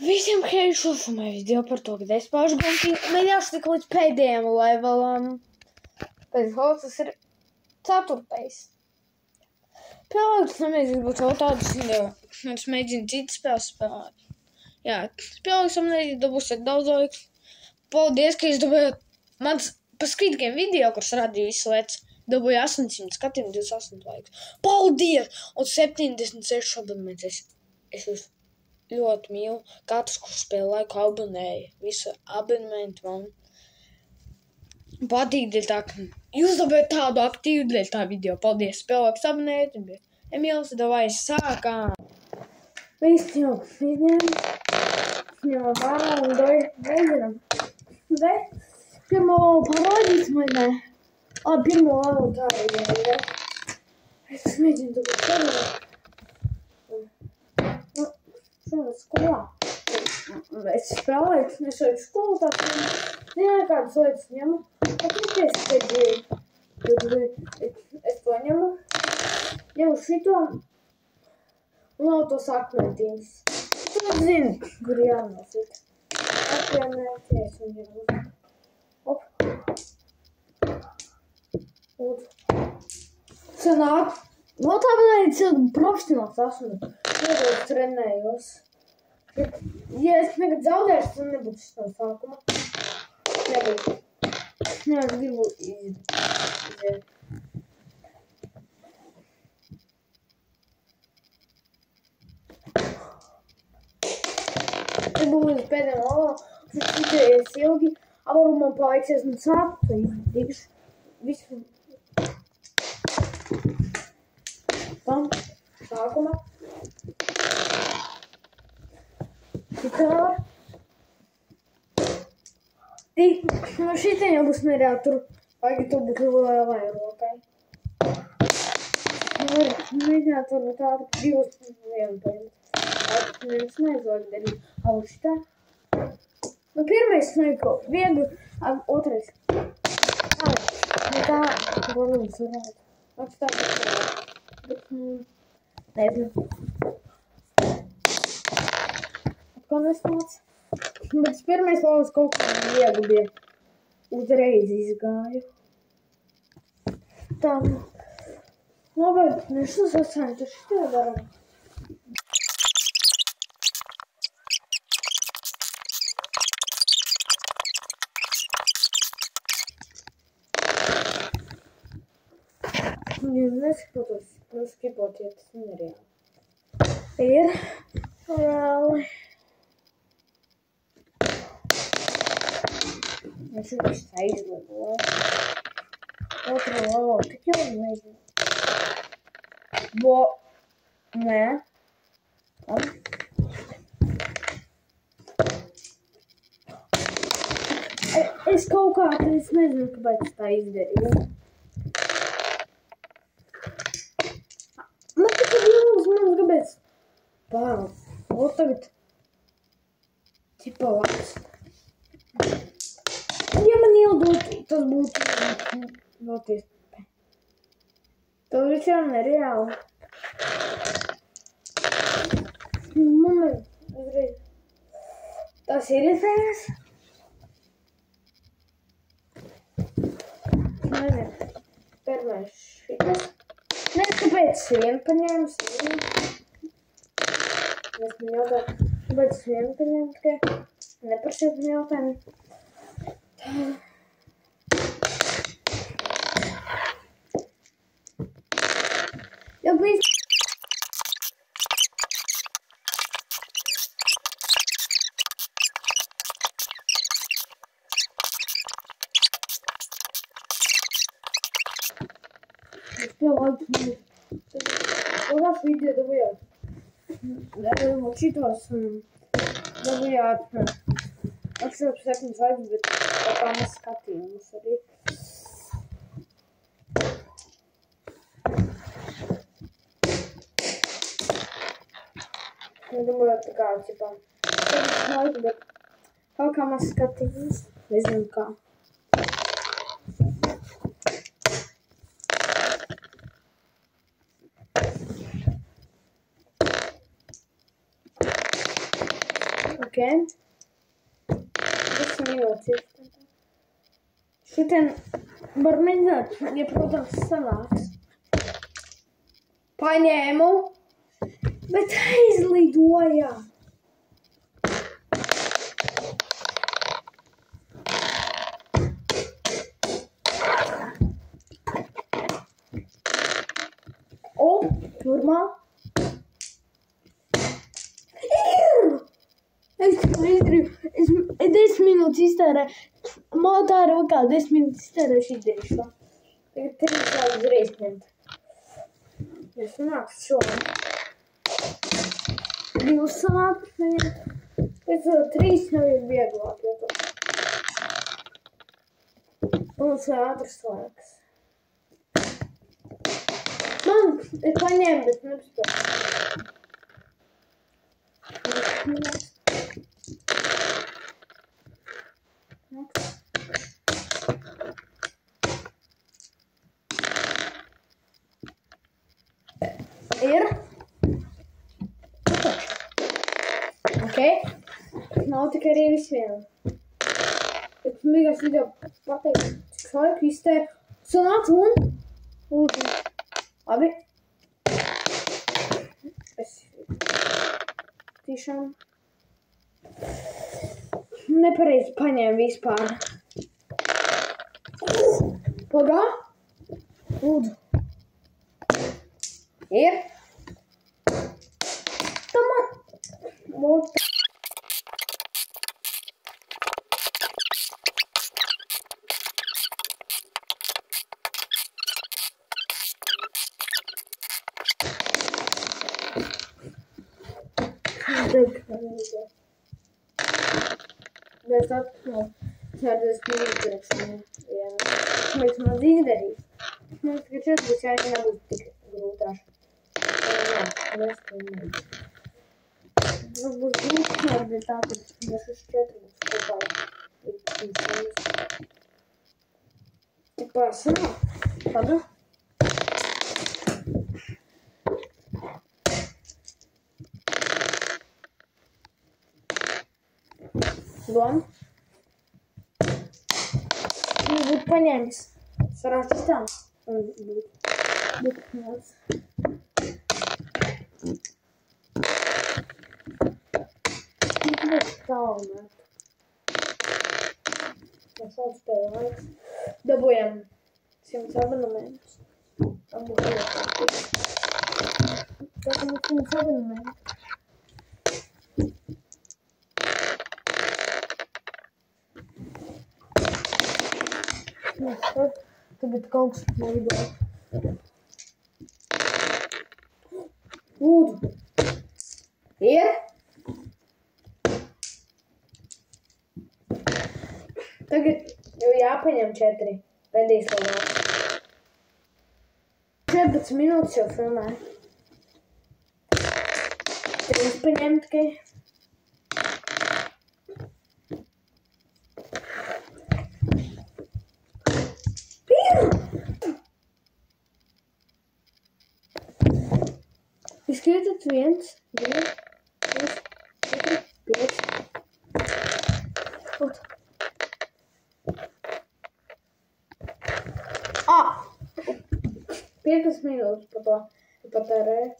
Visiem, hei, šofumēju video par to, kad es paužu gonki, mēģināšu tik līdz pēdējiem levelam. Pēc hotas ir 4. Spēlēks nemēģinu būt vēl tādus video. Es mēģinu citas spēles spēlēt. Jā, spēlēks nemēģinu dabūsiet daudz laiks. Paldies, ka jūs dabūjāt mans pa Squid Game video, kurš radīja visu lietas. Dabūja 800 skatiem 28 laikus. Paldies! Un 76 abonēties. Es jūs ļoti mīlu. Katrs, kurš spēlē laiku, abonēja. Visu abonementu man patīk dēļ tā, ka jūs dabūjāt tādu aktīvu dēļ tā video. Paldies, spēlēks abonēt. Emīls, davai, sākām. Viss jau ņemam vārā un mēģinam. Bet pirmo parādīt vai ne? Pirmo lēlu tā ir, ja? Es mēģinu tagad parādīt. Skolā. Es spēlēju, es šeit skolu tā, nekādas lietas ņemu. Es to ņemu. Ņemu šito un vēl tos akmentīņus. Tu zini, kur jānosit. Apvienēties un ņemu. Op. Sanāk. No tā vēl ir profesionāls esmu. Es trenējos. Ja es negad zaudēšu, tad nebūtu šitā sākuma. Nebūtu. Jā, es gribu iziet. Es būtu līdz pēdējiem levelam. Tas šitējies ilgi. Varbūt man paliksies un sāp. Tad iztikšu. Visu. Tam. Sākuma. Citāri. No šitiem jau būs nereāli, tur vajag to būt lielai rokai. Mēģināt varbūt tādu 2-1 pēļu. Tas nevis neizvajag darīt. Šitā. Nu, pirmais neko viegli, otrais. Tā, varbūt varētu. Tā, bet, nezinu. Ko nesnāc. Bet pirmais levels kaut kā viegli bija. Uzreiz izgāju. Tā. Labi, mēs uzsācām, tad šitā daram. Ja neskatos, skipot, ja tas nereāli. Ir reāli. Es jau visu aizlaboju. Otru levelu tik jau nezinu. Nē. Es kaut kā, es nezinu, kāpēc tā izdarīju. Man tikai jūs, man kāpēc. Pār. O tagad. Tipa labs. Ja man iedot, tas būtu doties. Tas visām nereāli. Moment, uzreiz. Tas ir iespējams? Nezinu. Pirmais šitas. Nezinu, kāpēc vien paņēmas. Es man jautāju, kāpēc vien paņēmu tikai. Neprasiet man jautājumu. Ja bija es tev laiku pagājušajā video dabūjāt šitos dabūjāt atšķirot 7 laikus, bet tā kā mēs skatījāmies arī. Nedomājot tā kā, ķipā, 7 laiku, bet kaut kā mēs skatījāmies. Nezinu kā. Ok. 10 minūtes. Šitien var mēģināt, ja, protams, sanāks. Paņēmu, bet aizlidoja. O, turmā. Es izdarīju, 10 minūtes iztērēju. Man tā ir kā 10 minūtes iztērējuši izdarīšu. Tagad 3 vēl uzreiz ņemt. Ja sanāks šodien. 2 sanāks, pēc 3 jau ir vieglāk, jo to. Mums vēl ātrs laiks. Man ir paņēma, bet nepspēju. Ir. Ok. Nav tikai arī visvien. Bet mīgās video pateikt, cik laiku iztēr. Sanāc un. Labi. Es tiešām nepareizi paņēmu vispār. Pagā. Lūdzu. Ir. Tamā. Lūdzu. Bet atkal ķerties priekšā. Mēs maz izdarīs. Mums tikai 4 būs jābūt tik grūtāk. Jā, mēs to nedarīs. Tas būs grūtāk, bet tā, ka mēs uz 4 būs kopā. Tik pārsanā. Pagā. Dom. Viņš būtu paņēmis. Sarācis tam. Un būtu nāc. Viņš būtu tālu mēt. Mēs sauc pēc laiks. Dabujam 100 abonementus. Tā būtu iekāpīt. Tā mums 100 abonementus. Tagad kaut kas neidē. Lūdzu. Ir? Tagad jau jāpaņem 4. Pēdējais vēl nav. 14 minūtes jau filmēju. 3 paņem tikai. Izskaitot 1, 2, 3, 4, 5. Ot. 15 minūtes par to patērēju.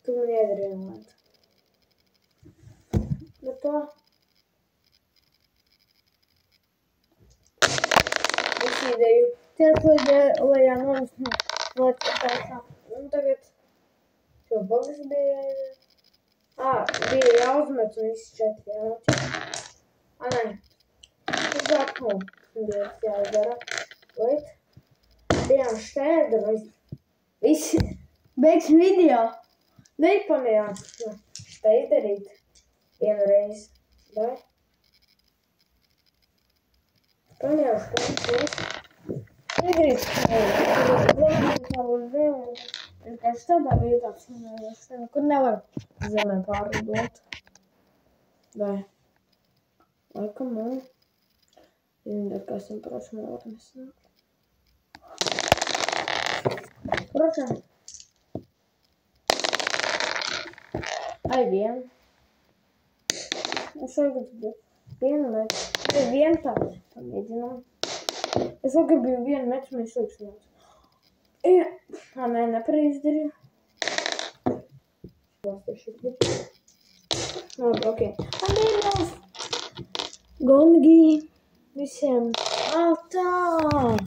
Tu man iedarīji moment. Bet to. Es ideju. Lejā novisnē. Un tagad. Šo bogas bija jāiedara. Bija jāuzmet un viss 4 jānoķer. Nē. Uz atkal bija jāiedara. Wait. Bijām šķēdra. Visi. Beigsim video. Neipamējām. Šitā izdarīt. Vienu reizi. Dai. Pamējām šķēdra. Negrib vienkārši tādā vietā, kur nevar zemē pārlidot. Vai? Laikam nav. Zināt, kā esam proši nevar nesanākt. Proši. Ai, vienu. Es gribu vienu metru. Vienu tādu pamēģinām. Es gribu vienu metru, mēs liksimies. Jā. Nē, nepareizi darīju. Labi, ok. Adios! Gongi! Visiem! Atā!